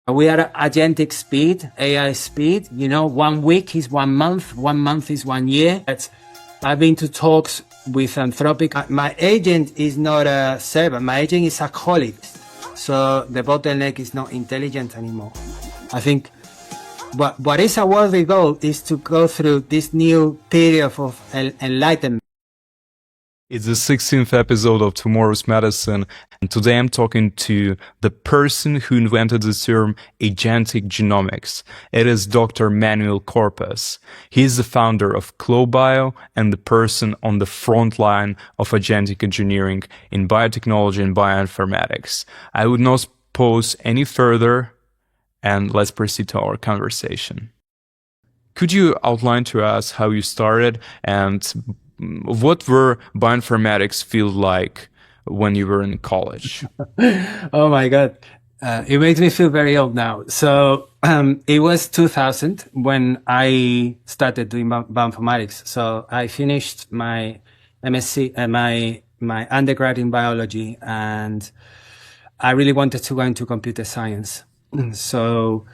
We are at agentic speed, AI speed. 1 week is 1 month, 1 month is 1 year. I've been to talks with Anthropic. My agent is not a server. My agent is a colleague. So the bottleneck is not intelligent anymore. I think what is a worthy goal is to go through this new period of enlightenment. It's the 16th episode of Tomorrow's Medicine, and today I'm talking to the person who invented the term Agentic Genomics. It is Dr. Manuel Corpas. He is the founder of ClawBio and the person on the front line of agentic engineering in biotechnology and bioinformatics. I would not pause any further, and let's proceed to our conversation. Could you outline to us how you started and what were bioinformatics field like when you were in college? Oh my God. It makes me feel very old now. So it was 2000 when I started doing bioinformatics. So I finished my MSc, my undergrad in biology, and I really wanted to go into computer science. So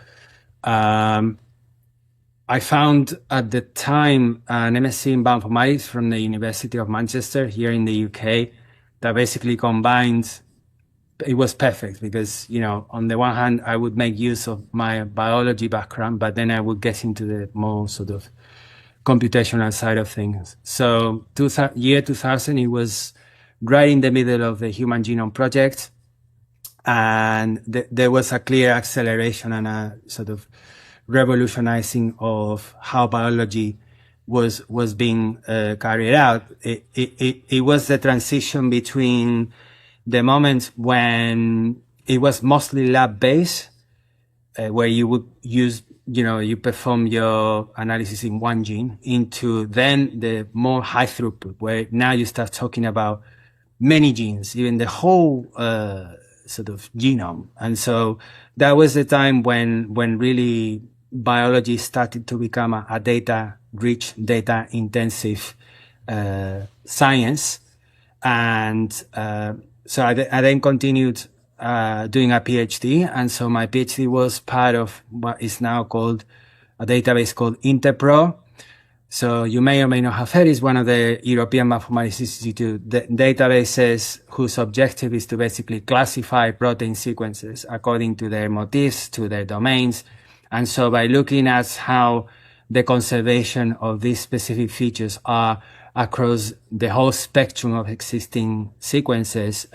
I found at the time an MSc in Bioinformatics from the University of Manchester here in the UK that basically combined, it was perfect because, on the one hand, I would make use of my biology background, but then I would get into the more sort of computational side of things. So year 2000, it was right in the middle of the Human Genome Project. And there was a clear acceleration and a sort of revolutionizing of how biology was being carried out. It was the transition between the moment when it was mostly lab-based, where you would use, you perform your analysis in one gene, into then the more high throughput, where now you start talking about many genes, even the whole sort of genome. And so that was the time when really biology started to become a data-rich, data-intensive science. And so I then continued doing a PhD. And so my PhD was part of what is now called a database called InterPro. So you may or may not have heard, it's one of the European Mathematics Institute databases whose objective is to basically classify protein sequences according to their motifs, to their domains. And so by looking at how the conservation of these specific features are across the whole spectrum of existing sequences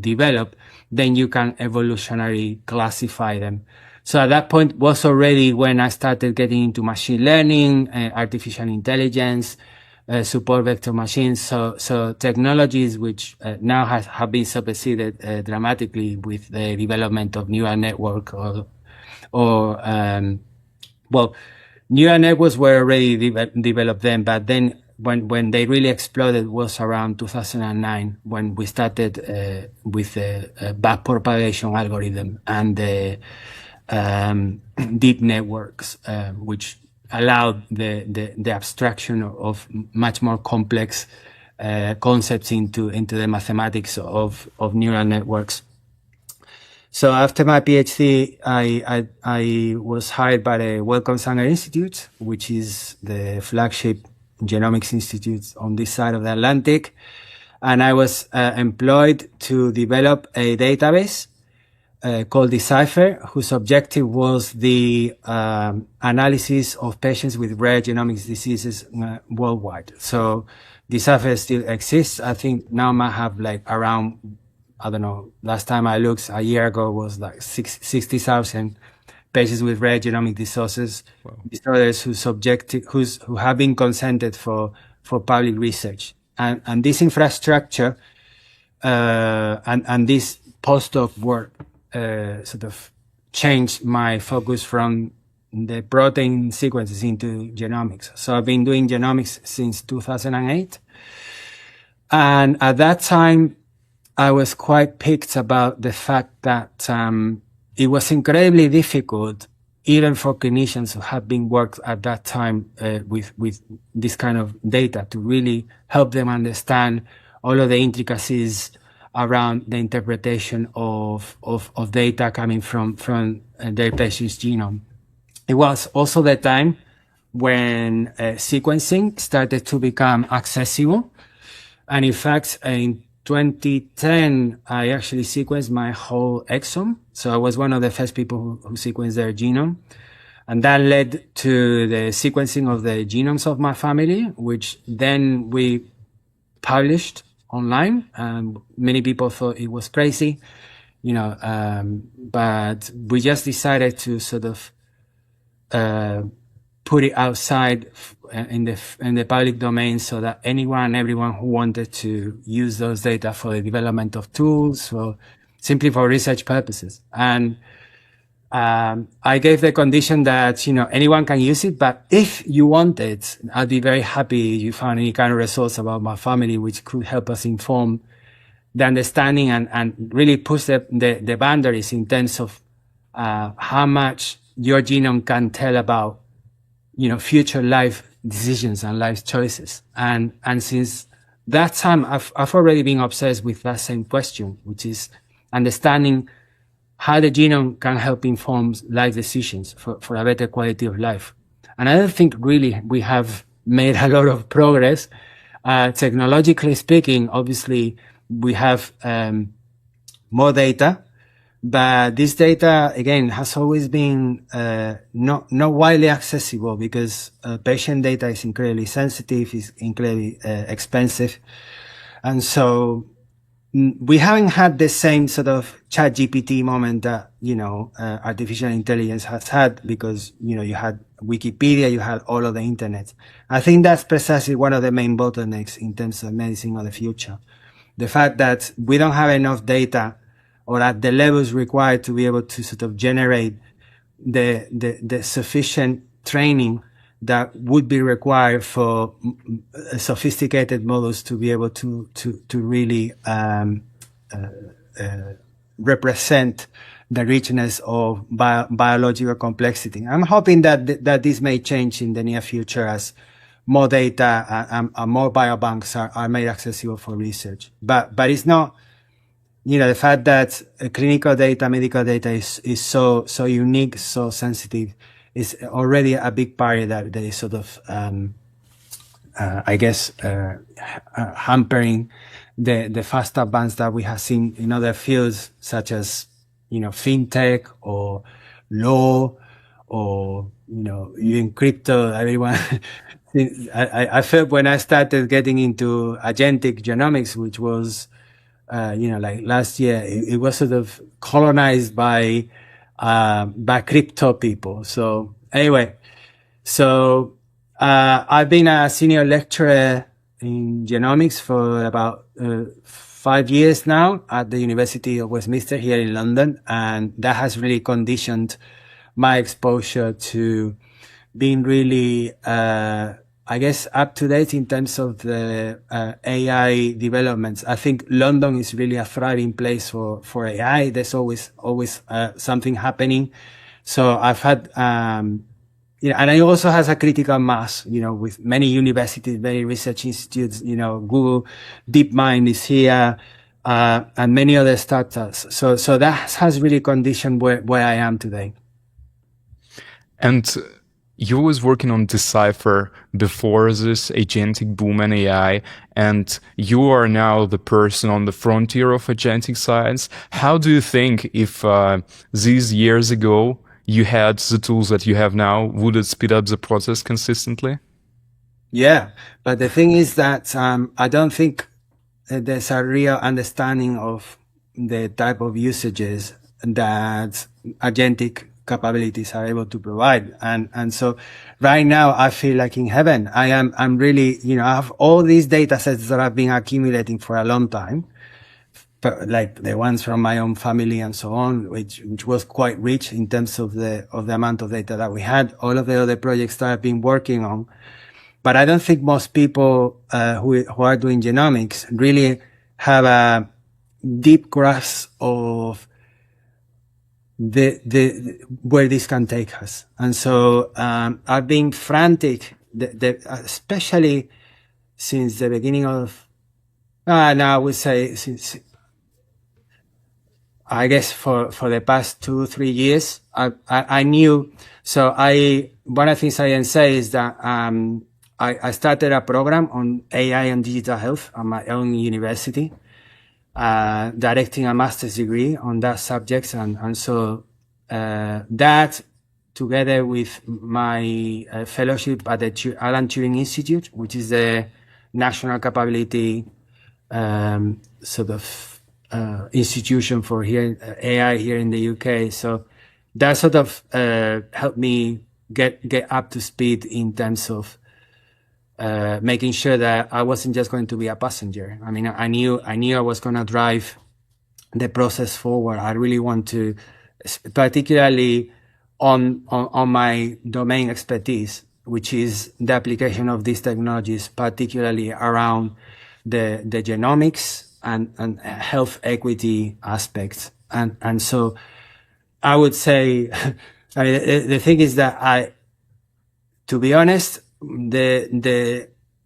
developed, then you can evolutionarily classify them. So at that point was already when I started getting into machine learning, artificial intelligence, support vector machines. So technologies which now have been superseded dramatically with the development of neural network neural networks were already developed then, but then when they really exploded was around 2009 when we started with the backpropagation algorithm and the deep networks, which allowed the abstraction of much more complex concepts into the mathematics of neural networks. So after my PhD, I was hired by the Wellcome Sanger Institute, which is the flagship genomics institute on this side of the Atlantic. And I was employed to develop a database called DECIPHER, whose objective was the analysis of patients with rare genomics diseases worldwide. So DECIPHER still exists. I think now might have like around, I don't know, last time I looked a year ago was like 60,000 patients with rare genomic disorders, wow, who have been consented for public research. And this infrastructure and this postdoc work sort of changed my focus from the protein sequences into genomics. So I've been doing genomics since 2008. And at that time, I was quite piqued about the fact that it was incredibly difficult, even for clinicians who have been worked at that time with this kind of data, to really help them understand all of the intricacies around the interpretation of data coming from their patient's genome. It was also the time when sequencing started to become accessible. And in fact, in 2010, I actually sequenced my whole exome. So I was one of the first people who sequenced their genome. And that led to the sequencing of the genomes of my family, which then we published online. Many people thought it was crazy, but we just decided to sort of put it outside in the public domain so that everyone who wanted to use those data for the development of tools, simply for research purposes. And I gave the condition that, anyone can use it, but if you want it, I'd be very happy if you found any kind of results about my family, which could help us inform the understanding and really push the boundaries in terms of how much your genome can tell about, future life decisions and life choices. And since that time, I've already been obsessed with that same question, which is understanding how the genome can help inform life decisions for a better quality of life. And I don't think really we have made a lot of progress. Technologically speaking, obviously we have more data, but this data, again, has always been not widely accessible because patient data is incredibly sensitive, is incredibly expensive. And so we haven't had the same sort of ChatGPT moment that, artificial intelligence has had because, you had Wikipedia, you had all of the internet. I think that's precisely one of the main bottlenecks in terms of medicine of the future. The fact that we don't have enough data or at the levels required to be able to sort of generate the sufficient training that would be required for sophisticated models to be able to really represent the richness of biological complexity. I'm hoping that this may change in the near future as more data and more biobanks are made accessible for research. But it's not, the fact that clinical data, medical data is so unique, so sensitive, is already a big barrier that is sort of, hampering the fast advance that we have seen in other fields such as, fintech or law or, even crypto. Everyone, I felt when I started getting into agentic genomics, which was, like last year, it was sort of colonized by crypto people. So anyway, I've been a senior lecturer in genomics for about 5 years now at the University of Westminster here in London. And that has really conditioned my exposure to being really, up to date in terms of the AI developments. I think London is really a thriving place for AI. There's always something happening. So I've had, and it also has a critical mass, with many universities, many research institutes, Google DeepMind is here, and many other startups. So that has really conditioned where I am today. And you was working on DECIPHER before this agentic boom in AI, and you are now the person on the frontier of agentic science. How do you think if these years ago you had the tools that you have now, would it speed up the process consistently? Yeah, but the thing is that I don't think there's a real understanding of the type of usages that agentic capabilities are able to provide. And so right now I feel like in heaven. I'm really, I have all these data sets that I've been accumulating for a long time, but like the ones from my own family and so on, which was quite rich in terms of the amount of data that we had, all of the other projects that I've been working on. But I don't think most people, who are doing genomics really have a deep grasp of where this can take us. And so, I've been frantic, especially since the beginning of, now I would say since I guess for the past 2-3 years, I knew. So one of the things I can say is that I started a program on AI and digital health at my own university, directing a master's degree on that subject, and so that, together with my fellowship at the Alan Turing Institute, which is the national capability sort of institution for AI here in the UK. So that sort of helped me get up to speed in terms of making sure that I wasn't just going to be a passenger. I mean, I knew I was going to drive the process forward. I really want to, particularly on my domain expertise, which is the application of these technologies, particularly around the genomics and health equity aspects. And so I would say, I mean, the thing is that to be honest,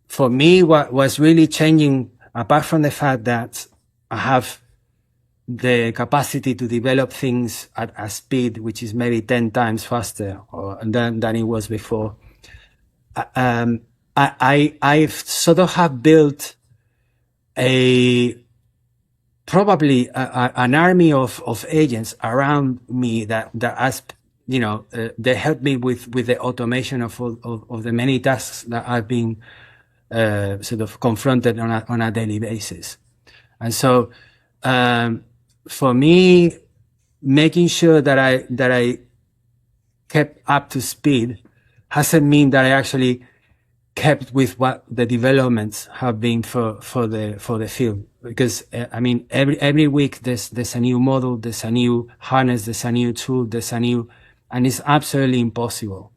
for me, what was really changing, apart from the fact that I have the capacity to develop things at a speed which is maybe 10 times faster than it was before, I sort of have built probably an army of agents around me that as they help me with the automation of the many tasks that I've been sort of confronted on a daily basis. And so for me, making sure that I kept up to speed hasn't mean that I actually kept with what the developments have been for the field. Because I mean, every week there's a new model, there's a new harness, there's a new tool, and it's absolutely impossible.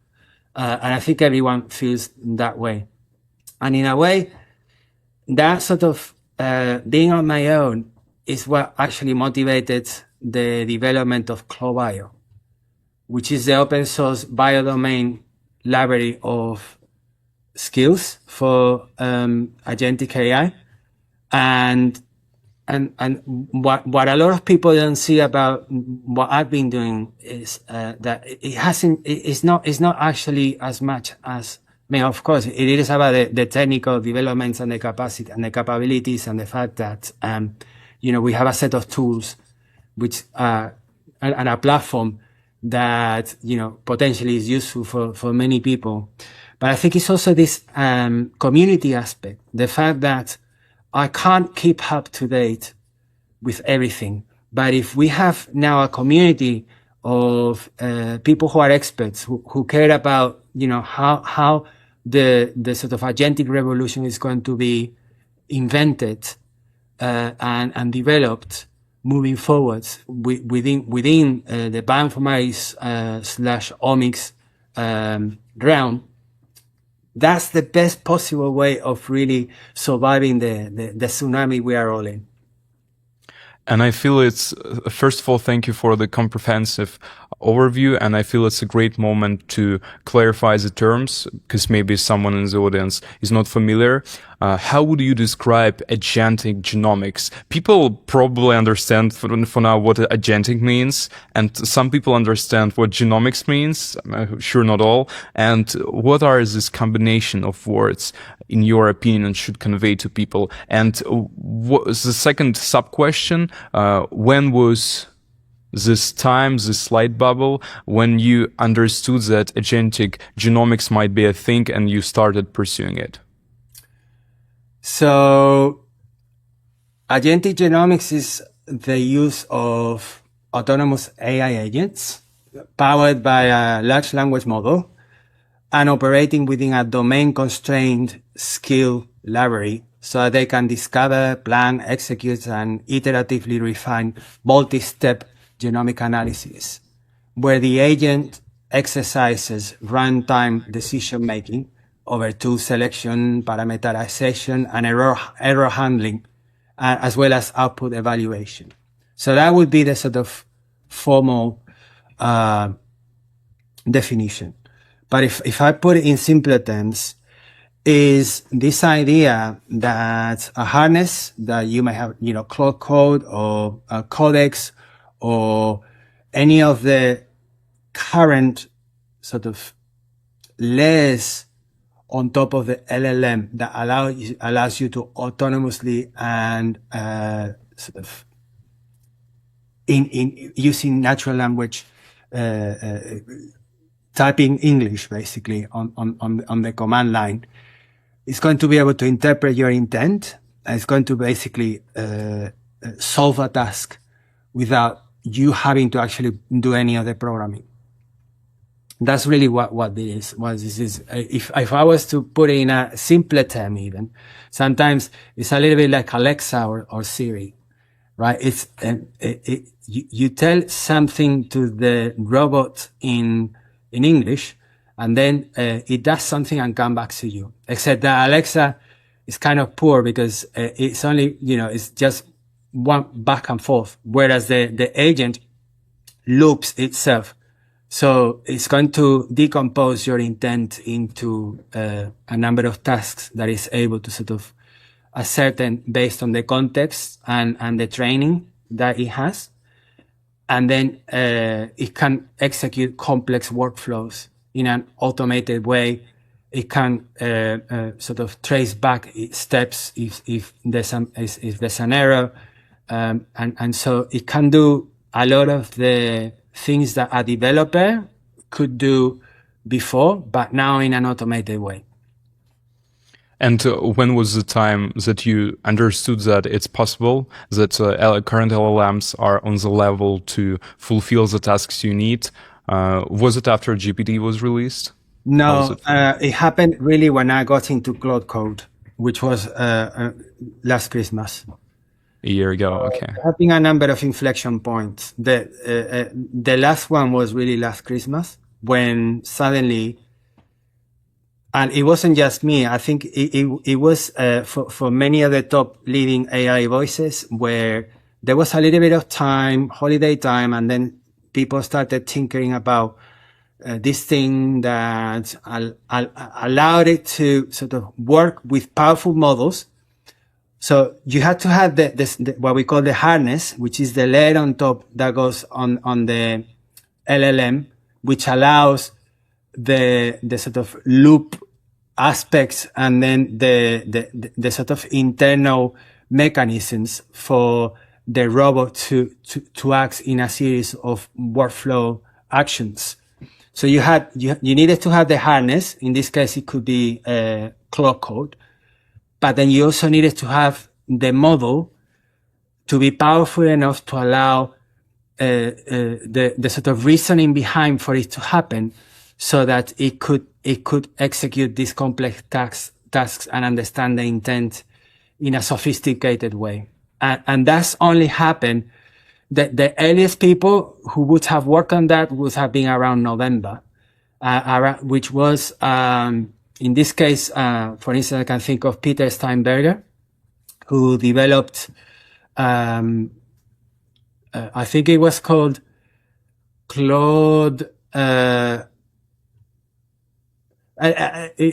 And I think everyone feels that way. And in a way, that sort of being on my own is what actually motivated the development of ClawBio, which is the open source biodomain library of skills for agentic AI. And what a lot of people don't see about what I've been doing is that it's not actually as much as, I mean, of course, it is about the technical developments and the capacity and the capabilities and the fact that, we have a set of tools which and a platform that, potentially is useful for many people. But I think it's also this community aspect, the fact that I can't keep up to date with everything. But if we have now a community of people who are experts, who care about, how the sort of agentic revolution is going to be invented and developed moving forwards within the bioinformatics / omics realm, that's the best possible way of really surviving the tsunami we are all in. And I feel it's, first of all, thank you for the comprehensive overview. And I feel it's a great moment to clarify the terms, because maybe someone in the audience is not familiar. How would you describe agentic genomics? People probably understand for now what agentic means, and some people understand what genomics means. I'm sure not all. And what are this combination of words, in your opinion, should convey to people? And what is the second sub-question? When was this light bubble, when you understood that agentic genomics might be a thing and you started pursuing it? So, agentic genomics is the use of autonomous AI agents powered by a large language model and operating within a domain-constrained skill library so that they can discover, plan, execute, and iteratively refine multi-step genomic analysis, where the agent exercises runtime decision-making over tool selection, parameterization, and error handling, as well as output evaluation. So that would be the sort of formal definition. But if I put it in simpler terms, is this idea that a harness that you may have, Claude Code or a Codex or any of the current sort of layers on top of the LLM that allows you to autonomously and sort of in using natural language typing English basically on the command line. It's going to be able to interpret your intent, and it's going to basically solve a task without you having to actually do any of the programming. That's really what this is. If I was to put it in a simpler term, even sometimes it's a little bit like Alexa or Siri, right? It's you tell something to the robot in English, and then it does something and comes back to you. Except that Alexa is kind of poor because it's only, it's just one back and forth, whereas the agent loops itself. So it's going to decompose your intent into a number of tasks that is able to sort of ascertain based on the context and the training that it has. And then it can execute complex workflows in an automated way. It can sort of trace back its steps if there's an error. And so it can do a lot of the things that a developer could do before, but now in an automated way. And when was the time that you understood that it's possible that current LLMs are on the level to fulfill the tasks you need? Was it after GPT was released? No, it happened really when I got into Claude Code, which was last Christmas. A year ago, okay. Having a number of inflection points. The last one was really last Christmas, when suddenly, and it wasn't just me, I think it was for many of the top leading AI voices, where there was a little bit of time, holiday time, and then people started tinkering about this thing that allowed it to sort of work with powerful models. So you had to have the what we call the harness, which is the layer on top that goes on the LLM, which allows the sort of loop aspects and then the sort of internal mechanisms for the robot to act in a series of workflow actions. So you needed to have the harness. In this case, it could be Claude Code. But then you also needed to have the model to be powerful enough to allow the sort of reasoning behind for it to happen, so that it could execute these complex tasks and understand the intent in a sophisticated way. And that's only happened. The earliest people who would have worked on that would have been around November, which was in this case, for instance, I can think of Peter Steinberger, who developed, I think it was called Claude. He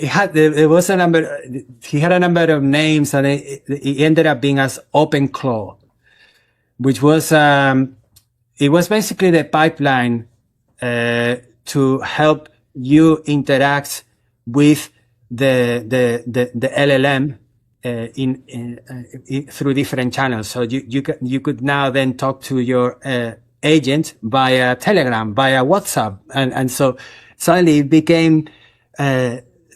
had a number of names, and it ended up being as OpenClaw, which was it was basically the pipeline to help you interact with the LLM through different channels. So you could now then talk to your agent via Telegram, via WhatsApp, and so suddenly it became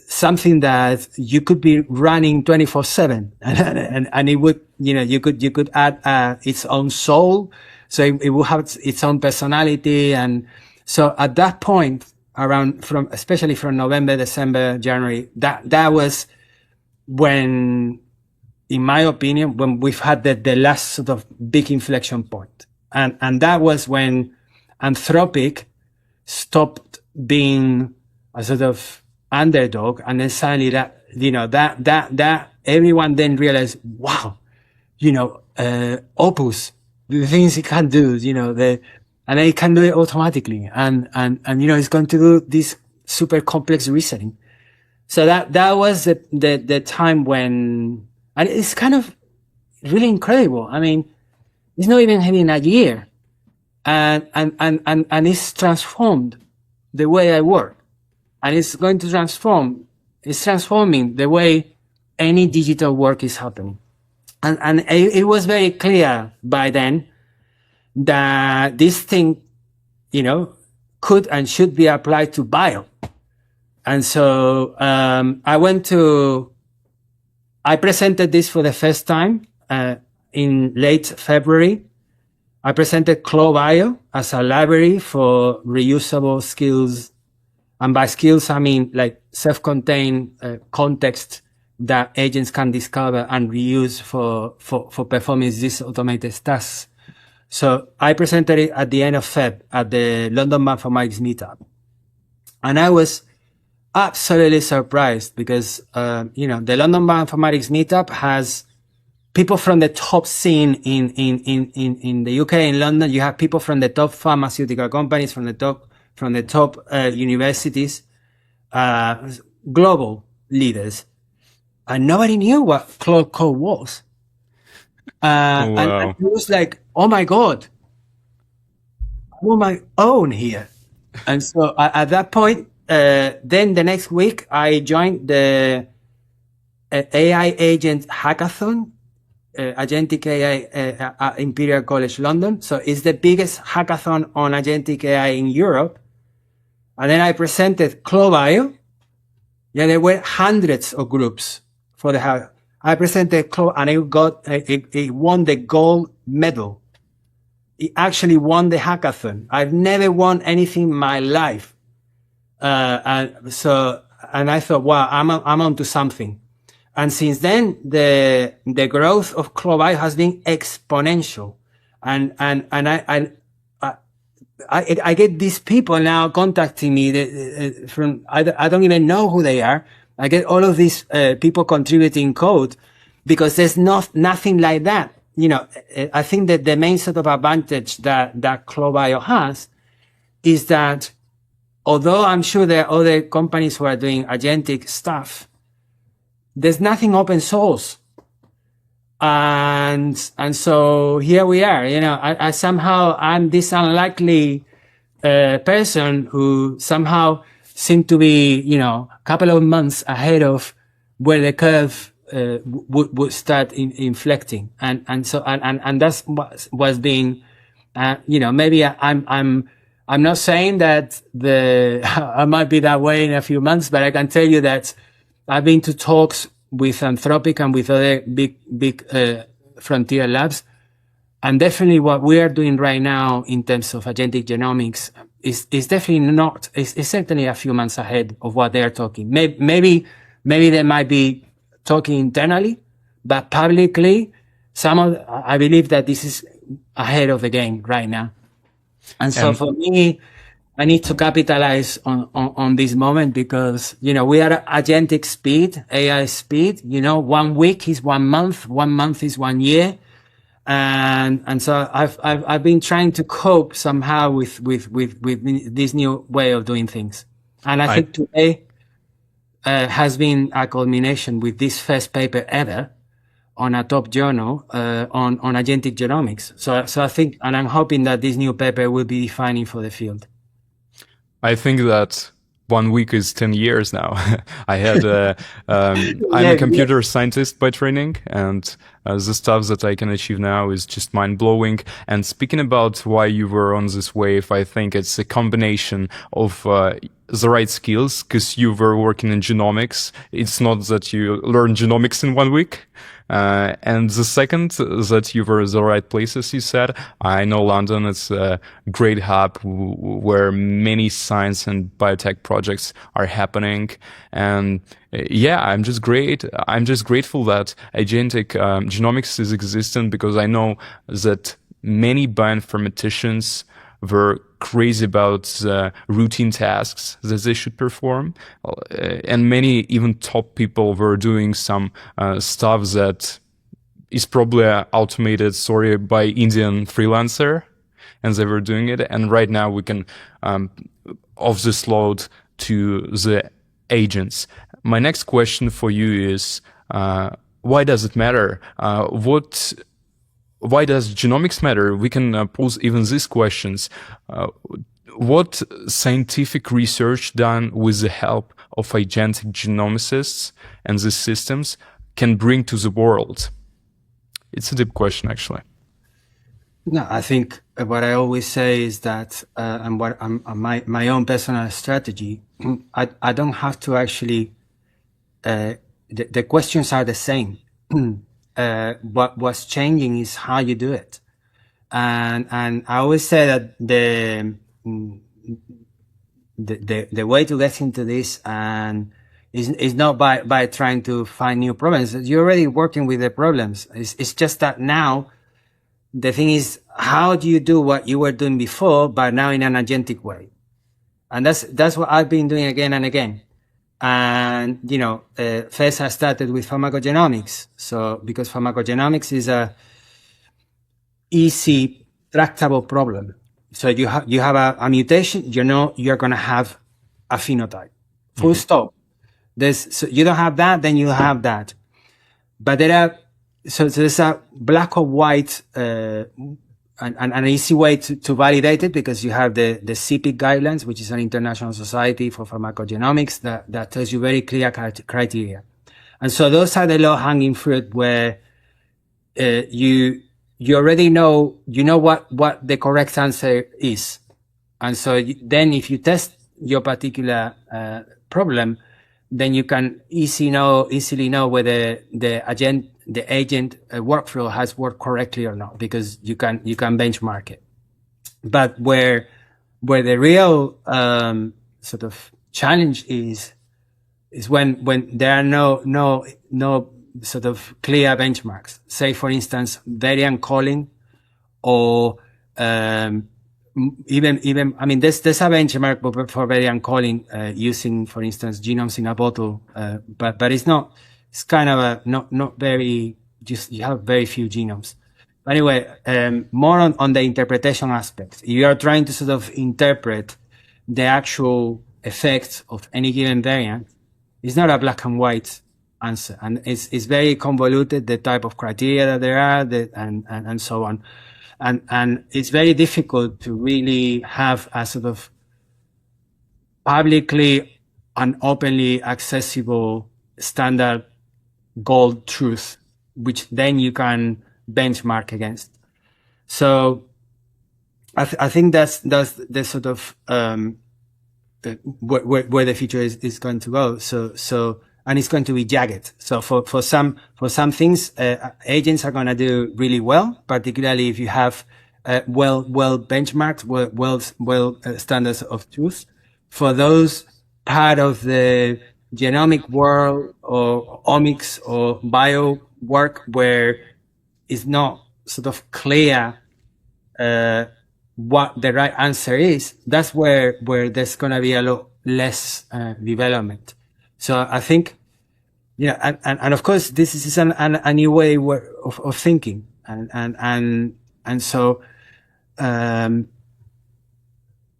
something that you could be running 24/7, and it would, you could add its own soul, so it would have its own personality. And so at that point, especially from November, December, January, that was when, in my opinion, when we've had the last sort of big inflection point. And that was when Anthropic stopped being a sort of underdog, and then suddenly that everyone then realized, wow, Opus, the things it can do, and it can do it automatically, and it's going to do this super complex reasoning. So that was the time when, and it's kind of really incredible. I mean, it's not even having a year and it's transformed the way I work, and it's going to it's transforming the way any digital work is happening. And it was very clear by then that this thing, could and should be applied to bio. And so I presented this for the first time in late February. I presented ClawBio as a library for reusable skills. And by skills, I mean like self-contained context that agents can discover and reuse for performing these automated tasks. So I presented it at the end of Feb at the London Bioinformatics meetup. And I was absolutely surprised because, the London Bioinformatics meetup has people from the top scene in the UK, in London. You have people from the top pharmaceutical companies, from the top universities, global leaders. And nobody knew what Claude Code was. Wow. And it was like, oh my God, I'm on my own here. And so at that point, then the next week, I joined the AI agent hackathon, Agentic AI at Imperial College London. So it's the biggest hackathon on Agentic AI in Europe. And then I presented ClawBio. Yeah, there were hundreds of groups for the hack. I presented Claude, and it won the gold medal. It actually won the hackathon. I've never won anything in my life. And I thought, wow, I'm onto something. And since then, the growth of ClawBio has been exponential. And I get these people now contacting me from, I don't even know who they are. I get all of these people contributing code because there's nothing like that. I think that the main sort of advantage that ClawBio has is that although I'm sure there are other companies who are doing agentic stuff, there's nothing open source. And so here we are, I somehow, I'm this unlikely person who somehow seemed to be, a couple of months ahead of where the curve would start inflecting. And that's what's being, maybe I'm not saying that I might be that way in a few months, but I can tell you that I've been to talks with Anthropic and with other big frontier labs. And definitely what we are doing right now in terms of agentic genomics is definitely it's certainly a few months ahead of what they are talking. Maybe they might be talking internally, but publicly, I believe that this is ahead of the game right now. And so for me, I need to capitalize on this moment because, we are at agentic speed, AI speed. 1 week is 1 month, 1 month is 1 year. And so I've been trying to cope somehow with this new way of doing things. And I think today has been a culmination with this first paper ever on a top journal on agentic genomics. So I think, and I'm hoping that this new paper will be defining for the field. I think that 1 week is 10 years now. I'm a computer scientist by training, and the stuff that I can achieve now is just mind-blowing. And speaking about why you were on this wave, I think it's a combination of the right skills, because you were working in genomics. It's not that you learn genomics in 1 week. And the second, that you were in the right places, you said. I know London is a great hub where many science and biotech projects are happening. And I'm just grateful that agentic genomics is existent, because I know that many bioinformaticians were crazy about routine tasks that they should perform. And many even top people were doing some stuff that is probably automated, by Indian freelancer, and they were doing it. And right now we can off this load to the agents. My next question for you is, why does it matter? why does genomics matter? We can pose even these questions. What scientific research done with the help of agentic genomicists and these systems can bring to the world? It's a deep question, actually. No, I think what I always say is that, and what my own personal strategy, I don't have to actually. The questions are the same. What's changing is how you do it, and I always say that the way to get into this and is not by trying to find new problems. You're already working with the problems. It's just that now the thing is, how do you do what you were doing before, but now in an agentic way? And that's what I've been doing again and again. And, first I started with pharmacogenomics. So, because pharmacogenomics is a easy tractable problem. So you have a mutation, you're going to have a phenotype. Full stop. So you don't have that, then you have that. But there's a black or white, and an easy way to validate it, because you have the CPIC guidelines, which is an international society for pharmacogenomics that tells you very clear criteria. And so those are the low hanging fruit where, you already know, what the correct answer is. And so then if you test your particular, problem, then you can easily know whether the agent workflow has worked correctly or not, because you can benchmark it. But where the real sort of challenge is when there are no sort of clear benchmarks. Say, for instance, variant calling, or even I mean, there's a benchmark for variant calling using, for instance, genomes in a bottle, but it's not. It's kind of not very. Just you have very few genomes. Anyway, more on the interpretation aspect. If you are trying to sort of interpret the actual effects of any given variant, it's not a black and white answer, and it's very convoluted, the type of criteria that there are, and so on. And it's very difficult to really have a sort of publicly and openly accessible standard gold truth, which then you can benchmark against. So I think that's the sort of where the future is going to go. So and it's going to be jagged. So for some things, agents are going to do really well, particularly if you have well benchmarked, well standards of truth. For those part of the genomic world or omics or bio work where it's not sort of clear what the right answer is, that's where there's going to be a lot less development. So I think, and of course this is a new way of thinking, and so the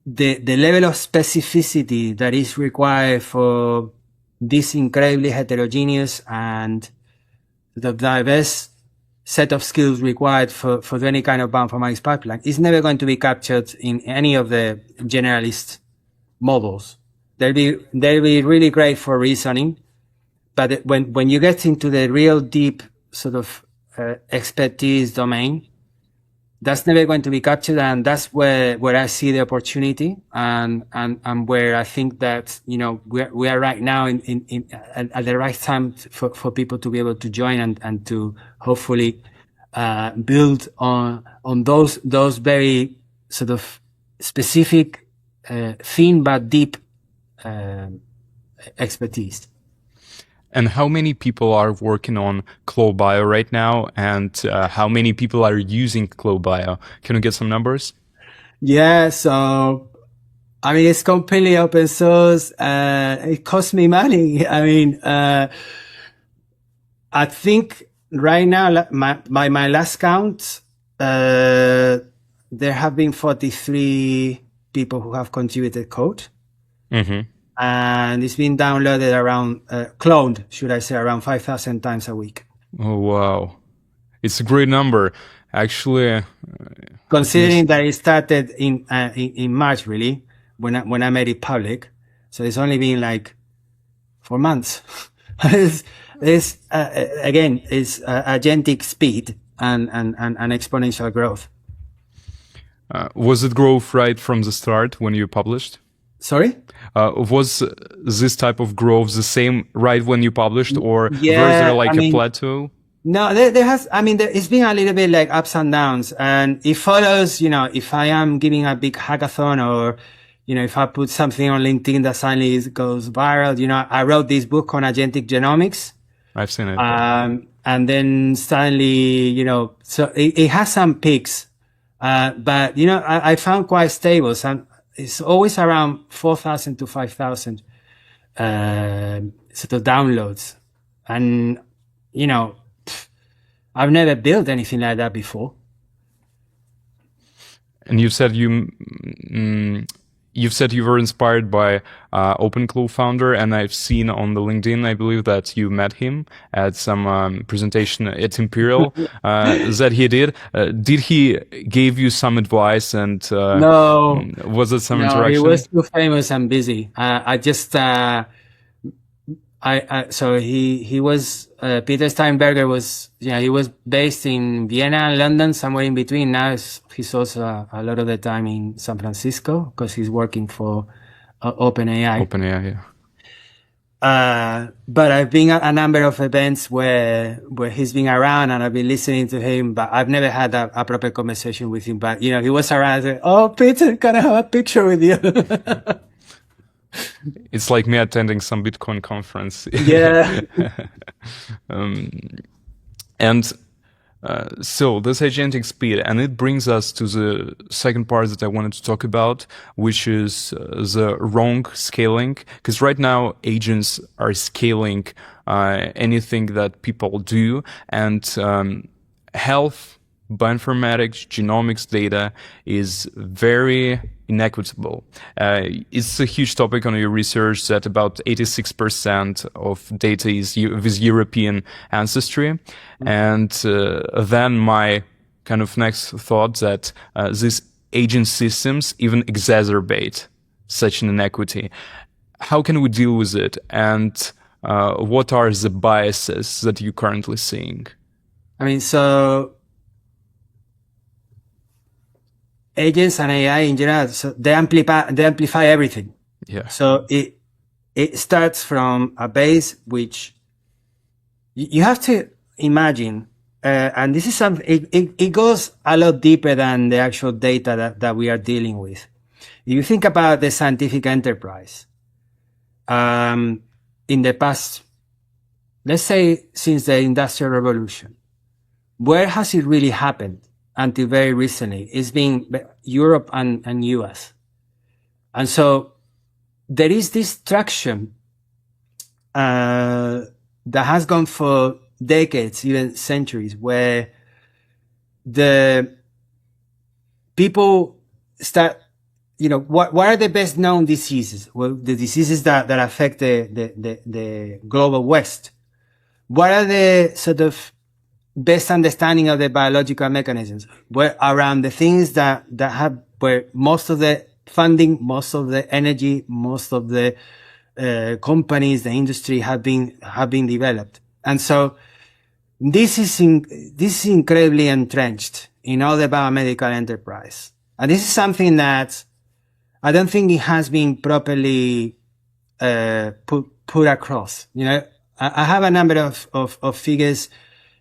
level of specificity that is required for this incredibly heterogeneous and the diverse set of skills required for any kind of bioinformatics pipeline is never going to be captured in any of the generalist models. They'll be really great for reasoning, but when you get into the real deep sort of expertise domain, that's never going to be captured, and that's where I see the opportunity, and where I think that we are right now in at the right time for people to be able to join and to hopefully build on those very sort of specific thin but deep expertise. And how many people are working on ClawBio right now, and how many people are using ClawBio? Can we get some numbers? Yeah, so I mean, it's completely open source. It costs me money. I mean, I think right now, by my last count, there have been 43 people who have contributed code. Mm-hmm. And it's been downloaded cloned, should I say, around 5,000 times a week. Oh, wow. It's a great number. Actually, considering that it started in March, really, when I made it public. So it's only been like 4 months. it's again, it's agentic speed and exponential growth. Was it growth right from the start when you published? Sorry? Was this type of growth the same right when you published, or was there like a plateau? No, there has, it's been a little bit like ups and downs, and it follows, if I am giving a big hackathon, or, if I put something on LinkedIn that suddenly goes viral, I wrote this book on Agentic Genomics. I've seen it. And then suddenly, so it has some peaks, but, I found quite stable. So it's always around 4,000 to 5,000, sort of downloads. And, I've never built anything like that before. And you said you were inspired by OpenClaw founder, and I've seen on the LinkedIn, I believe, that you met him at some presentation at Imperial that he did. Did he give you some advice, and no, was it some no, interaction? He was too famous and busy. So he was, Peter Steinberger was, he was based in Vienna and London, somewhere in between. Now he's also a lot of the time in San Francisco because he's working for OpenAI. OpenAI, yeah. But I've been at a number of events where he's been around, and I've been listening to him, but I've never had a proper conversation with him. But, he was around and said, "Oh, Peter, can I have a picture with you?" It's like me attending some Bitcoin conference. Yeah. So this agentic speed, and it brings us to the second part that I wanted to talk about, which is the wrong scaling. Because right now agents are scaling anything that people do, and health, bioinformatics, genomics data is very inequitable. It's a huge topic on your research that about 86% of data is with European ancestry. And then my kind of next thought that these agent systems even exacerbate such an inequity. How can we deal with it? And what are the biases that you're currently seeing? So agents and AI in general, so they amplify everything. Yeah. So it starts from a base which you have to imagine, and this is something, it goes a lot deeper than the actual data that we are dealing with. If you think about the scientific enterprise, in the past, let's say since the Industrial Revolution, where has it really happened? Until very recently, it's been Europe and US. And so there is this traction that has gone for decades, even centuries, where the people start, what are the best known diseases? Well, the diseases that affect the global West. What are the sort of best understanding of the biological mechanisms were around the things that have, where most of the funding, most of the energy, most of the companies, the industry have been developed. And so this is incredibly entrenched in all the biomedical enterprise. And this is something that I don't think it has been properly put across. I have a number of figures.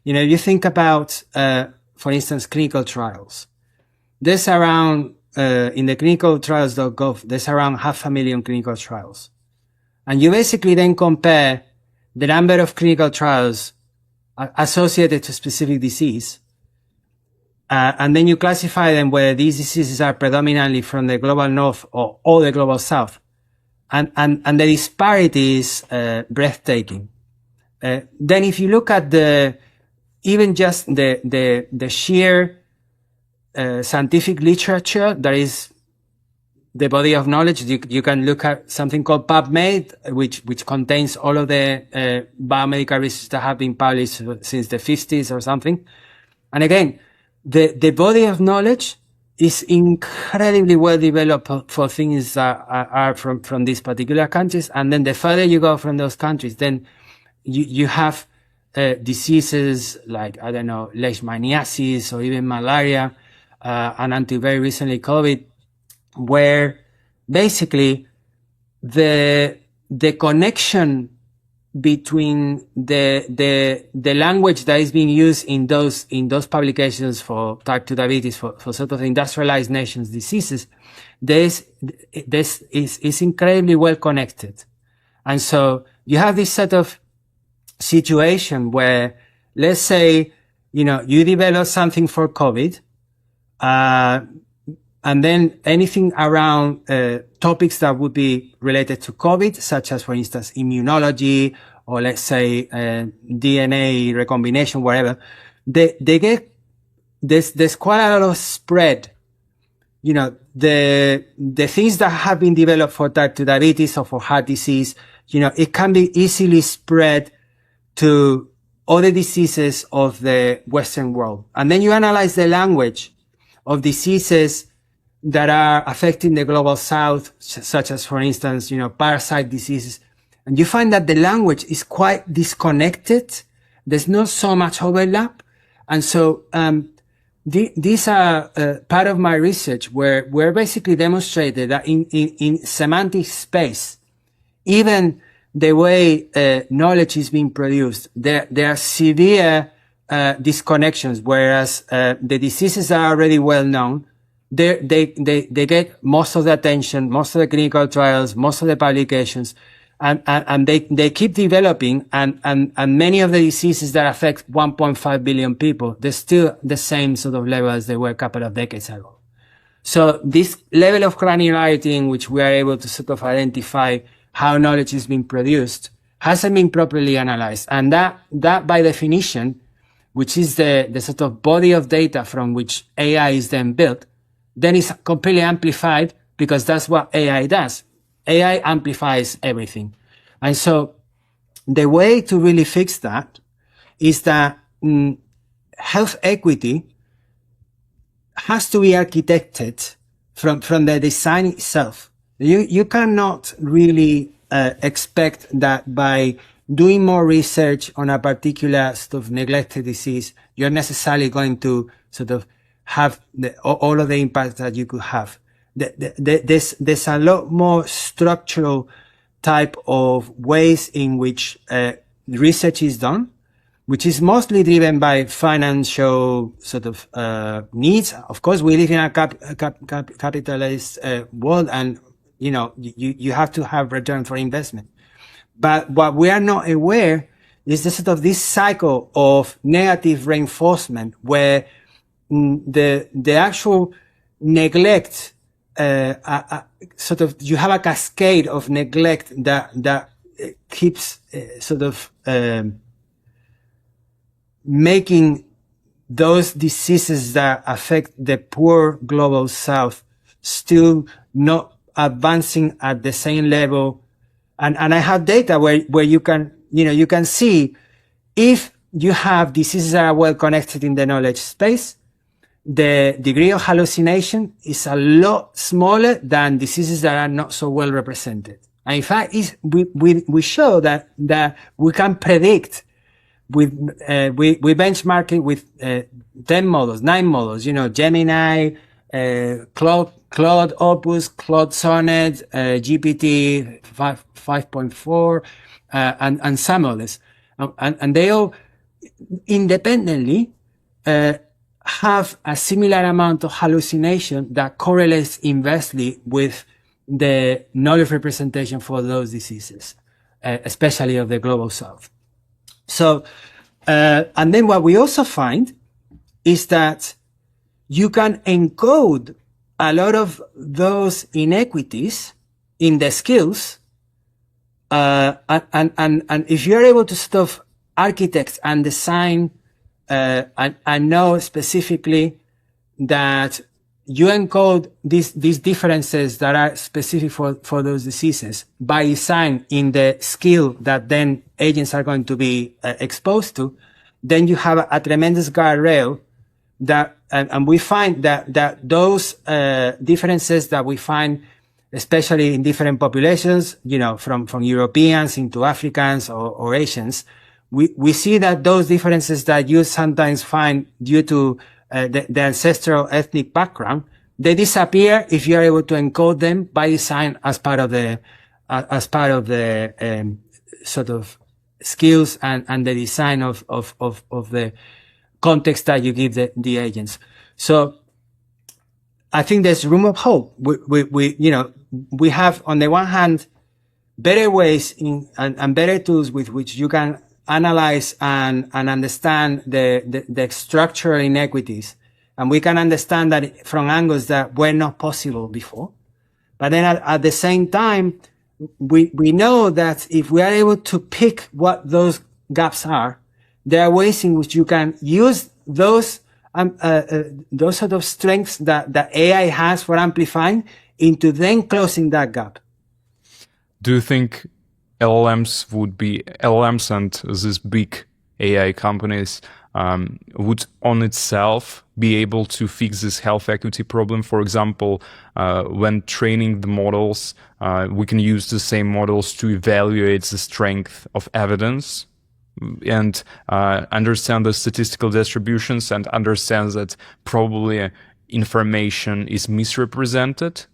You think about, for instance, clinical trials. There's around, in the clinicaltrials.gov, there's around 500,000 clinical trials. And you basically then compare the number of clinical trials associated to specific disease. And then you classify them whether these diseases are predominantly from the global north or the global south. And the disparity is breathtaking. Then if you look at even just the sheer scientific literature that is the body of knowledge, you can look at something called PubMed, which contains all of the biomedical research that have been published since the 50s or something. And again, the body of knowledge is incredibly well developed for things that are from these particular countries. And then the further you go from those countries, then you have diseases like, I don't know, leishmaniasis or even malaria, and until very recently COVID, where basically the connection between the language that is being used in those publications for type 2 diabetes, for sort of industrialized nations diseases, this is incredibly well connected. And so you have this sort of situation where, let's say, you develop something for COVID, and then anything around topics that would be related to COVID, such as, for instance, immunology, or let's say DNA recombination, whatever, they get there's quite a lot of spread. The things that have been developed for type 2 diabetes or for heart disease, it can be easily spread to other diseases of the Western world. And then you analyze the language of diseases that are affecting the global South, such as, for instance, parasite diseases. And you find that the language is quite disconnected. There's not so much overlap. And so, these are part of my research where basically demonstrated that in semantic space, even the way knowledge is being produced, there are severe disconnections, whereas the diseases are already well known. They get most of the attention, most of the clinical trials, most of the publications, and they keep developing, and many of the diseases that affect 1.5 billion people, they're still the same sort of level as they were a couple of decades ago. So this level of granularity in which we are able to sort of identify how knowledge is being produced hasn't been properly analyzed. And that by definition, which is the sort of body of data from which AI is then built, then it's completely amplified, because that's what AI does. AI amplifies everything. And so the way to really fix that is that health equity has to be architected from the design itself. You cannot really expect that by doing more research on a particular sort of neglected disease, you're necessarily going to sort of have all of the impact that you could have. There's a lot more structural type of ways in which research is done, which is mostly driven by financial sort of needs. Of course, we live in a capitalist world, and you have to have return for investment. But what we are not aware is the sort of this cycle of negative reinforcement, where the actual neglect, sort of, you have a cascade of neglect that keeps sort of making those diseases that affect the poor global South still not advancing at the same level. And I have data where you can see if you have diseases that are well connected in the knowledge space, the degree of hallucination is a lot smaller than diseases that are not so well represented. And in fact, we show that we can predict we benchmark it with 10 models, 9 models, Gemini, Claude Opus, Claude Sonnet, GPT 5.4, and some others. And they all independently have a similar amount of hallucination that correlates inversely with the knowledge representation for those diseases, especially of the global South. So, and then what we also find is that you can encode a lot of those inequities in the skills, and if you're able to sort of architect and design, and know specifically that you encode these differences that are specific for those diseases by design in the skill that then agents are going to be exposed to, then you have a tremendous guardrail and we find that those differences that we find, especially in different populations, from Europeans into Africans or Asians, we see that those differences that you sometimes find due to the ancestral ethnic background, they disappear if you are able to encode them by design as part of the sort of skills and the design of the context that you give the agents. So I think there's room of hope. We have, on the one hand, better ways and better tools with which you can analyze and understand the structural inequities. And we can understand that from angles that were not possible before. But then at the same time, we know that if we are able to pick what those gaps are, there are ways in which you can use those sort of strengths that AI has for amplifying into then closing that gap. Do you think LLMs and these big AI companies would on itself be able to fix this health equity problem? For example, when training the models, we can use the same models to evaluate the strength of evidence and understand the statistical distributions and understand that probably information is misrepresented?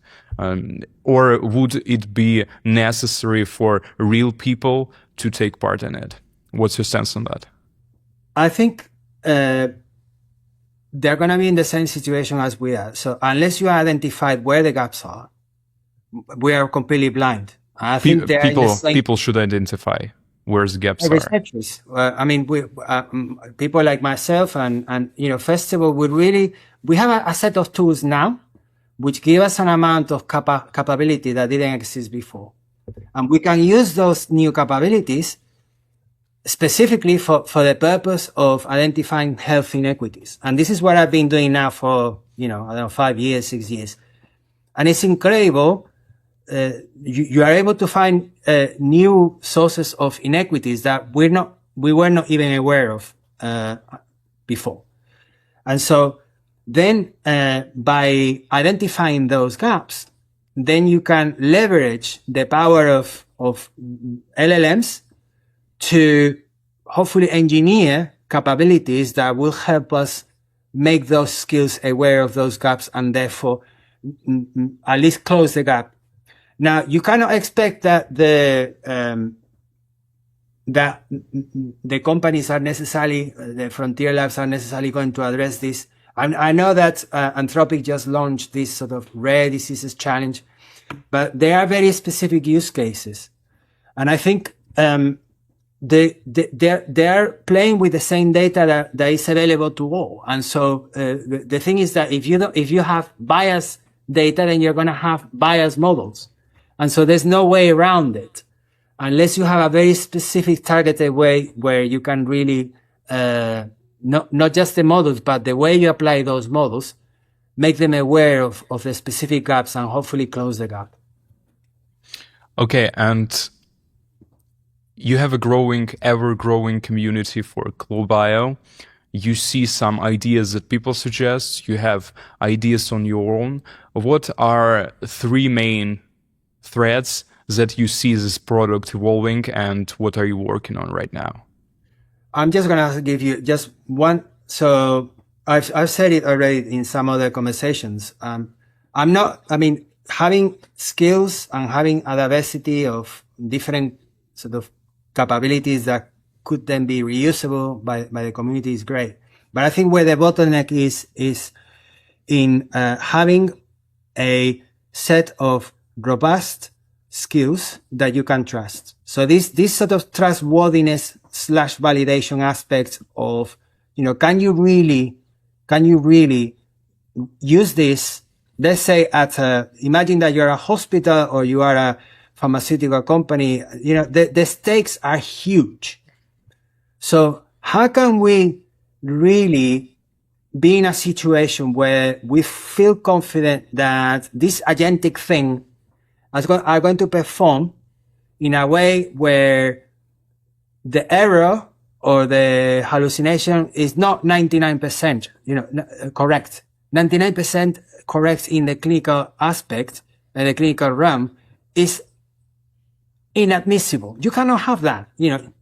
Or would it be necessary for real people to take part in it? What's your sense on that? I think they're going to be in the same situation as we are. So unless you identified where the gaps are, we are completely blind. I think people should identify where the gaps are. Researchers. People like myself and Festival we have a set of tools now which give us an amount of capability that didn't exist before. And we can use those new capabilities specifically for the purpose of identifying health inequities. And this is what I've been doing now for, 5 years, 6 years. And it's incredible. You are able to find new sources of inequities that we were not even aware of before. And so then by identifying those gaps, then you can leverage the power of LLMs to hopefully engineer capabilities that will help us make those skills aware of those gaps and therefore at least close the gap. Now, you cannot expect that the companies are necessarily, the frontier labs are necessarily going to address this. I know that Anthropic just launched this sort of rare diseases challenge, but there are very specific use cases. And I think they're playing with the same data that is available to all. And so the thing is that if you have biased data, then you're going to have biased models. And so there's no way around it unless you have a very specific targeted way where you can really not just the models, but the way you apply those models, make them aware of the specific gaps and hopefully close the gap. Okay, and you have a ever-growing community for ClawBio. You see some ideas that people suggest. You have ideas on your own. What are 3 main threads that you see this product evolving, and what are you working on right now? I'm just going to give you just one. So I've said it already in some other conversations. Having skills and having a diversity of different sort of capabilities that could then be reusable by the community is great. But I think where the bottleneck is in having a set of robust skills that you can trust. So this sort of trustworthiness / validation aspects of, can you really use this? Let's say imagine that you're a hospital or you are a pharmaceutical company, the stakes are huge. So how can we really be in a situation where we feel confident that this agentic thing are going to perform in a way where the error or the hallucination is not 99%, correct. 99% correct in the clinical aspect, in the clinical realm, is inadmissible. You cannot have that. You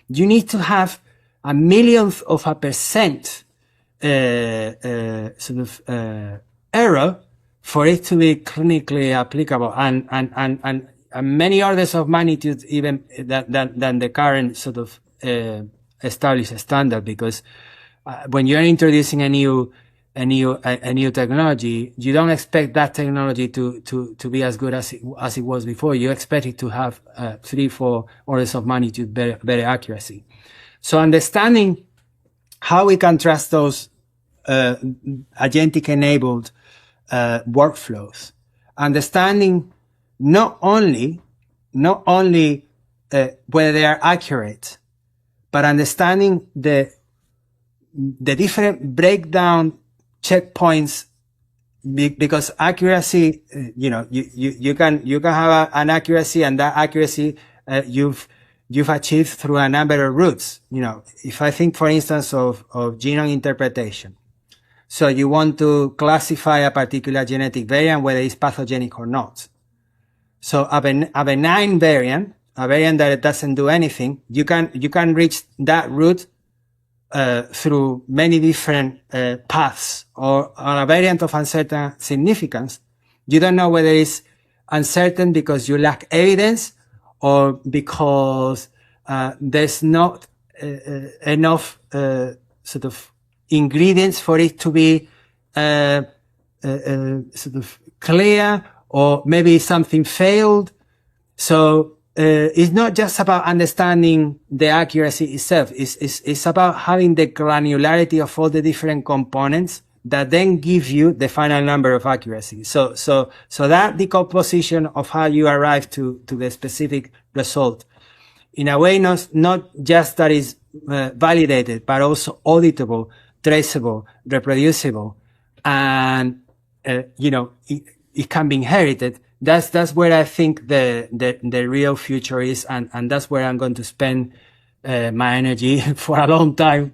need to have a millionth of a percent error for it to be clinically applicable, and many orders of magnitude even than the current established standard. Because when you're introducing a new technology, you don't expect that technology to be as good as it was before. You expect it to have 3-4 orders of magnitude better accuracy. So understanding how we can trust those agentic enabled workflows, understanding not only whether they are accurate, but understanding the different breakdown checkpoints, because accuracy, you can have an accuracy, and that accuracy you've achieved through a number of routes. If I think, for instance, of genome interpretation, so you want to classify a particular genetic variant, whether it's pathogenic or not. So a benign variant, a variant that doesn't do anything, you can reach that route through many different paths. Or on a variant of uncertain significance, you don't know whether it's uncertain because you lack evidence, or because there's not enough ingredients for it to be clear, or maybe something failed. So it's not just about understanding the accuracy itself. It's about having the granularity of all the different components that then give you the final number of accuracy. So that decomposition of how you arrive to the specific result, in a way, not just that is validated, but also auditable, traceable, reproducible, and it can be inherited. That's where I think the real future is, and that's where I'm going to spend my energy for a long time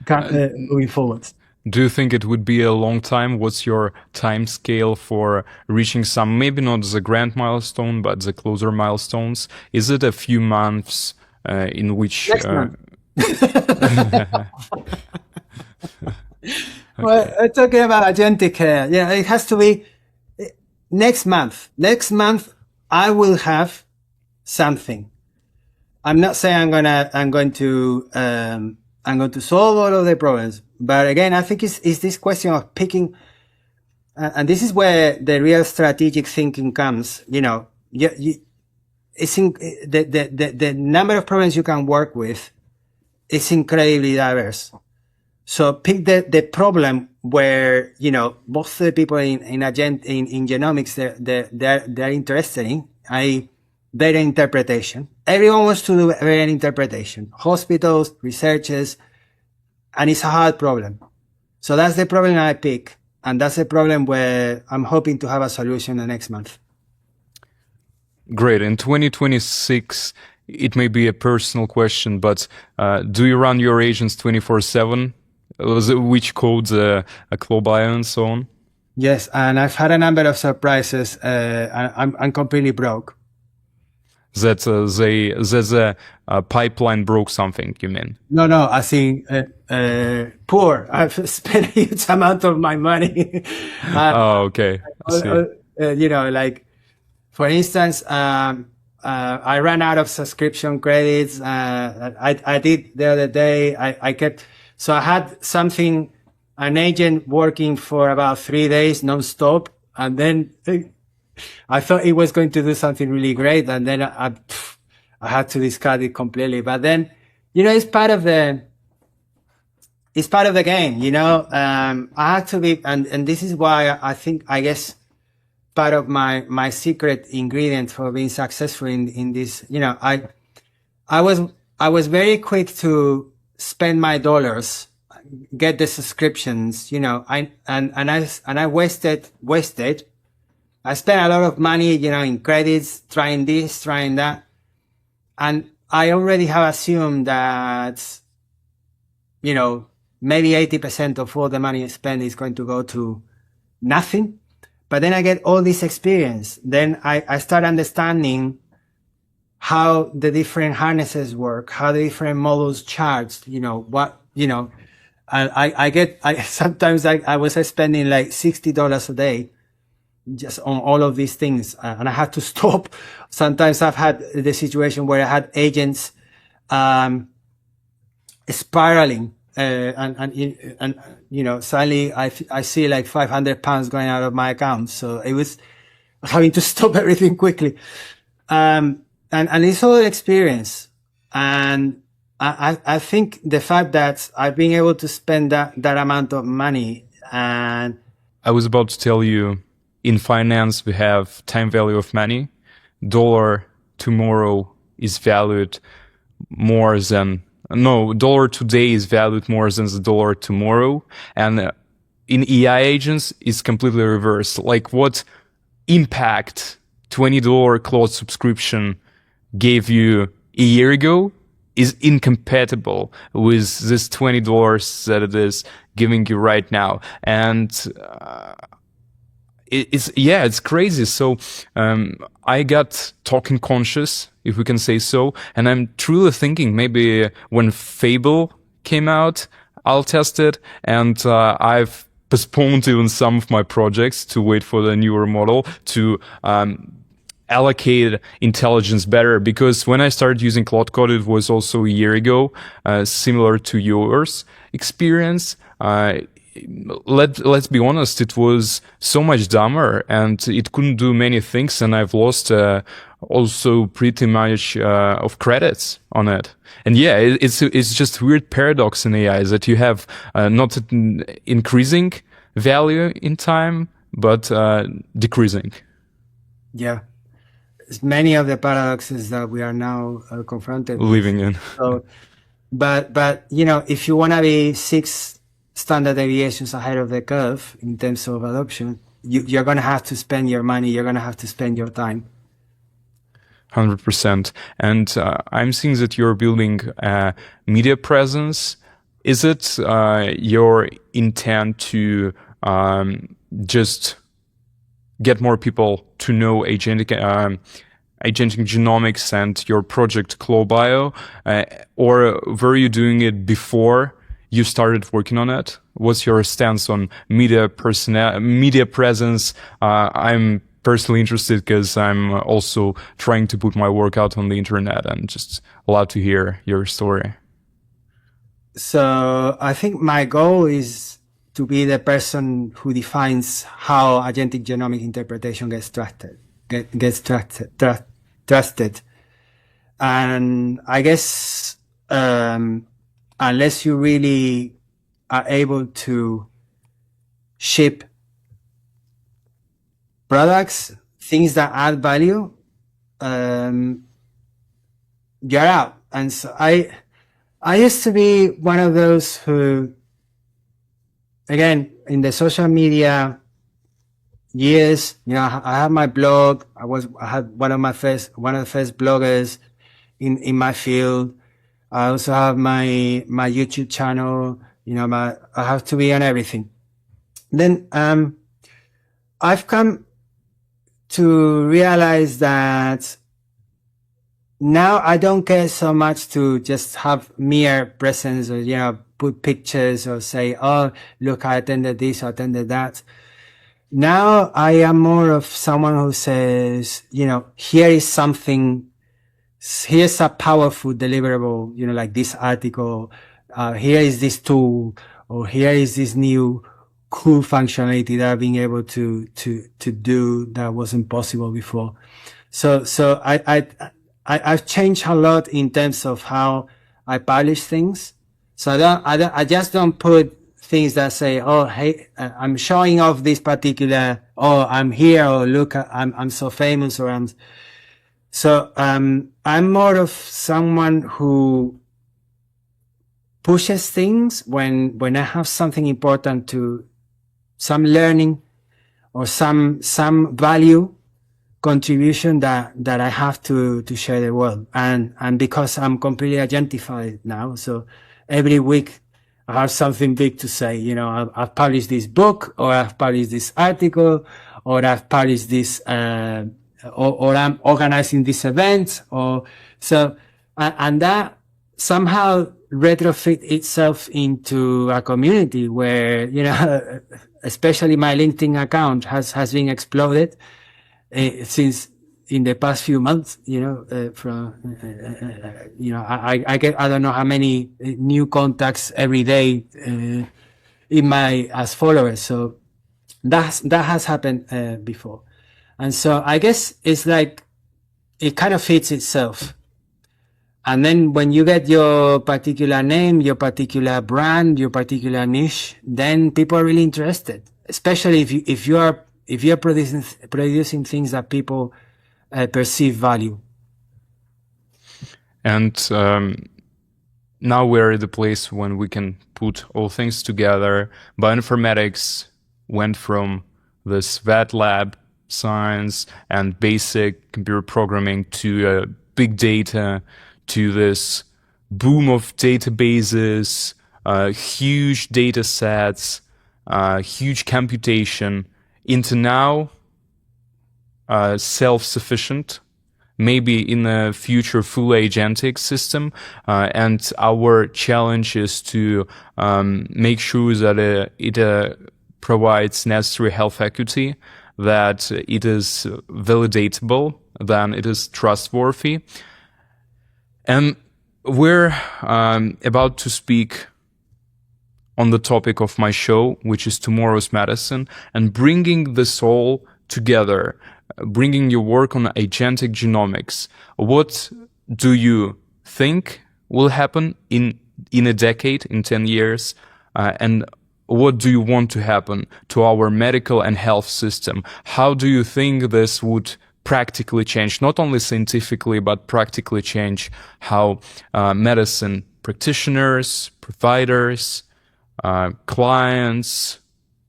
moving forward. Do you think it would be a long time? What's your time scale for reaching some, maybe not the grand milestone, but the closer milestones? Is it a few months in which... Next month. Well, talking about agentic, it has to be next month. Next month, I will have something. I'm not saying I'm going to solve all of the problems, but again, I think it's this question of picking, and this is where the real strategic thinking comes. It's the number of problems you can work with is incredibly diverse. So pick the problem where, most of the people in genomics, they're interested in, i.e. variant interpretation. Everyone wants to do variant interpretation. Hospitals, researchers, and it's a hard problem. So that's the problem I pick. And that's the problem where I'm hoping to have a solution the next month. Great. In 2026, it may be a personal question, but do you run your agents 24/7? Which codes, ClawBio and so on? Yes, and I've had a number of surprises. I'm completely broke. That the pipeline broke something, you mean? No, I think poor. I've spent a huge amount of my money. Okay. Like, for instance, I ran out of subscription credits. I did the other day. I kept... So I had an agent working for about 3 days non-stop, and then I thought it was going to do something really great, and then I had to discard it completely. But then, it's part of the game, I had to be, and this is why I guess part of my secret ingredient for being successful in this, I was very quick to spend my dollars, get the subscriptions, I wasted. I spent a lot of money, in credits, trying this, trying that. And I already have assumed that, you know, maybe 80% of all the money I spend is going to go to nothing. But then I get all this experience. Then I start understanding how the different harnesses work, how the different models charge, you know, what, you know, sometimes I was spending like $60 a day just on all of these things. And I had to stop. Sometimes I've had the situation where I had agents, spiraling, and you know, suddenly I see like £500 going out of my account. So it was having to stop everything quickly. And it's all experience. And I think the fact that I've been able to spend that amount of money, and I was about to tell you, in finance, we have time value of money. Dollar tomorrow is valued more than, no, dollar today is valued more than the dollar tomorrow. And in AI agents, it's completely reversed. Like what impact $20 Claude subscription gave you a year ago is incompatible with this $20 that it is giving you right now. And it's crazy. So I got token conscious, if we can say so, and I'm truly thinking maybe when Fable came out, I'll test it. And I've postponed even some of my projects to wait for the newer model to allocate intelligence better, because when I started using Claude Code, it was also a year ago, similar to yours experience. Let's be honest, it was so much dumber and it couldn't do many things, and I've lost also pretty much of credits on it. And yeah, it's just weird paradox in AI that you have not increasing value in time, but decreasing. Yeah. Many of the paradoxes that we are now confronted living in. So, but you know, if you want to be 6 standard deviations ahead of the curve in terms of adoption, you're going to have to spend your money. You're going to have to spend your time. 100%. And I'm seeing that you're building a media presence. Is it your intent to just get more people to know Agentic Genomics and your project ClawBio, or were you doing it before you started working on it? What's your stance on media presence? I'm personally interested because I'm also trying to put my work out on the internet, and just love to hear your story. So I think my goal is to be the person who defines how agentic genomic interpretation gets trusted. And I guess unless you really are able to ship products, things that add value, you're out. And so I used to be one of those who, again, in the social media years, you know, I had my blog. I had one of the first bloggers in my field. I also have my YouTube channel. You know, I have to be on everything. Then I've come to realize that now I don't care so much to just have mere presence, or, you know, put pictures or say, oh, look, I attended this, I attended that. Now I am more of someone who says, you know, here's a powerful deliverable, you know, like this article, here is this tool, or here is this new cool functionality that I've been able to do that wasn't possible before. So I've changed a lot in terms of how I publish things. So I just don't put things that say, oh, hey, I'm showing off this particular, oh, I'm here, or look, I'm so famous, or I'm more of someone who pushes things when I have something important some learning or some value, contribution that I have to share the world. And because I'm completely agentified now, so every week I have something big to say. You know, I've published this book, or I've published this article, or I've published this, or I'm organizing this event, or so, and that somehow retrofit itself into a community where, you know, especially my LinkedIn account has been exploded since in the past few months, you know, you know, I get, I don't know how many new contacts every day, as followers. So that has happened, before. And so I guess it's like, it kind of fits itself. And then when you get your particular name, your particular brand, your particular niche, then people are really interested, especially if you're producing things that people perceive value. And now we're at the place when we can put all things together. Bioinformatics went from this wet lab science and basic computer programming to big data, to this boom of databases, huge data sets, huge computation, into now self-sufficient, maybe in the future fully agentic system. And our challenge is to make sure that it provides necessary health equity, that it is validatable, then it is trustworthy. And we're about to speak on the topic of my show, which is Tomorrow's Medicine, and bringing this all together, bringing your work on agentic genomics. What do you think will happen in a decade, in 10 years? And what do you want to happen to our medical and health system? How do you think this would practically change, not only scientifically, but practically change how medicine practitioners, providers, clients,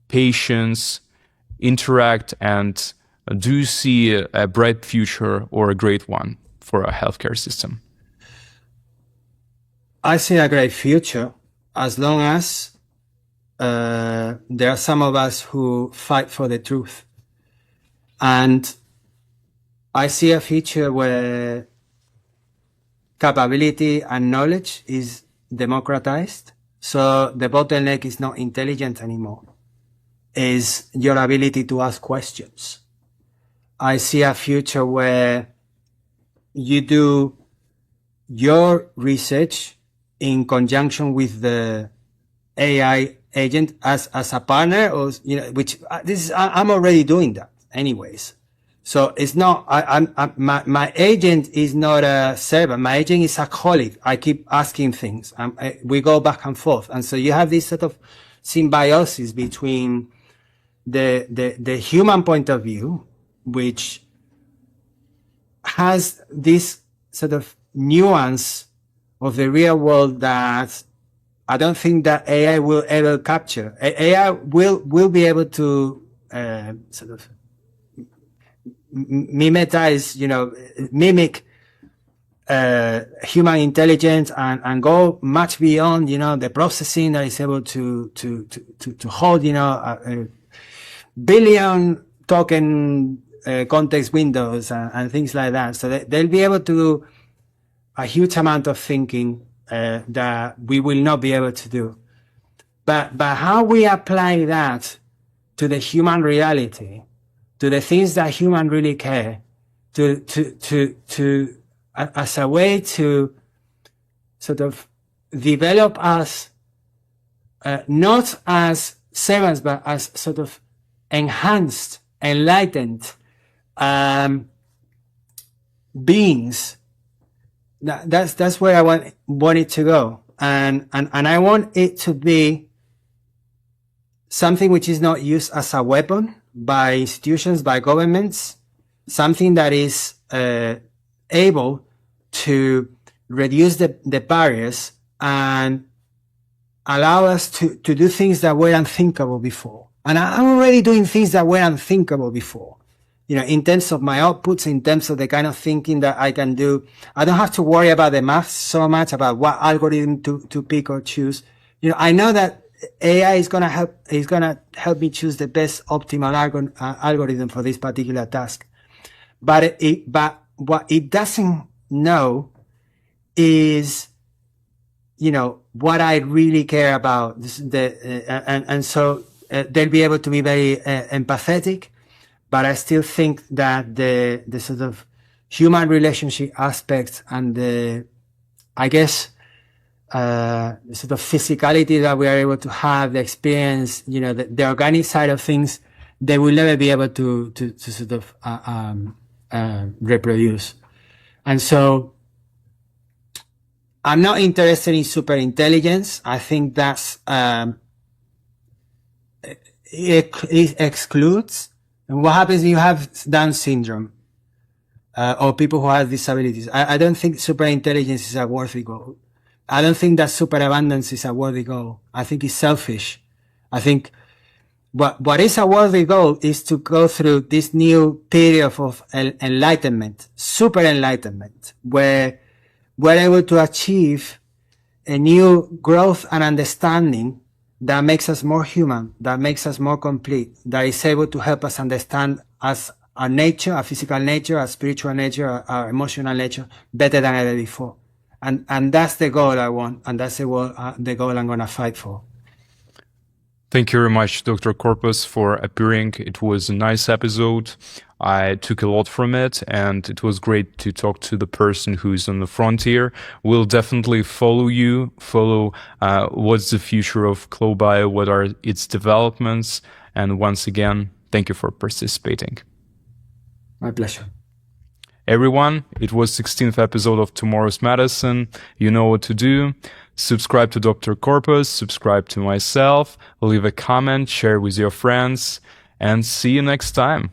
patients interact, and do you see a bright future or a great one for our healthcare system? I see a great future as long as there are some of us who fight for the truth. And I see a future where capability and knowledge is democratized. So the bottleneck is not intelligence anymore, is your ability to ask questions. I see a future where you do your research in conjunction with the AI agent as a partner, or, you know, which I'm already doing that anyways. So it's not, my agent is not a servant. My agent is a colleague. I keep asking things. We go back and forth. And so you have this sort of symbiosis between the human point of view, which has this sort of nuance of the real world that I don't think that AI will ever capture. AI will be able to sort of mimetize, you know, mimic human intelligence and go much beyond, you know, the processing that is able to hold, you know, a billion token context windows and things like that. So they'll be able to do a huge amount of thinking that we will not be able to do. But how we apply that to the human reality, to the things that humans really care, as a way to sort of develop us, not as servants, but as sort of enhanced, enlightened beings. That's where I want it to go, and I want it to be something which is not used as a weapon by institutions, by governments, something that is able to reduce the barriers and allow us to do things that were unthinkable before. And I'm already doing things that were unthinkable before. in terms of my outputs, in terms of the kind of thinking that I can do. I don't have to worry about the math so much, about what algorithm to pick or choose. I know that AI is going to help me choose the best optimal algorithm for this particular task. But what it doesn't know is, what I really care about. So they'll be able to be very empathetic, but I still think that the sort of human relationship aspects and the sort of physicality that we are able to have, the experience, the organic side of things, they will never be able to sort of reproduce. And so I'm not interested in superintelligence. I think that's it excludes. And what happens if you have Down syndrome or people who have disabilities? I don't think superintelligence is a worthy goal. I don't think that superabundance is a worthy goal. I think it's selfish. I think what is a worthy goal is to go through this new period of enlightenment, super enlightenment, where we're able to achieve a new growth and understanding that makes us more human, that makes us more complete, that is able to help us understand our nature, our physical nature, our spiritual nature, our emotional nature better than ever before. And that's the goal I want, and that's the goal I'm going to fight for. Thank you very much, Dr. Corpas, for appearing. It was a nice episode. I took a lot from it, and it was great to talk to the person who is on the frontier. We'll definitely follow what's the future of ClawBio, what are its developments, and once again, thank you for participating. My pleasure. Everyone, it was 16th episode of Tomorrow's Medicine. You know what to do. Subscribe to Dr. Corpas, subscribe to myself, leave a comment, share with your friends, and see you next time.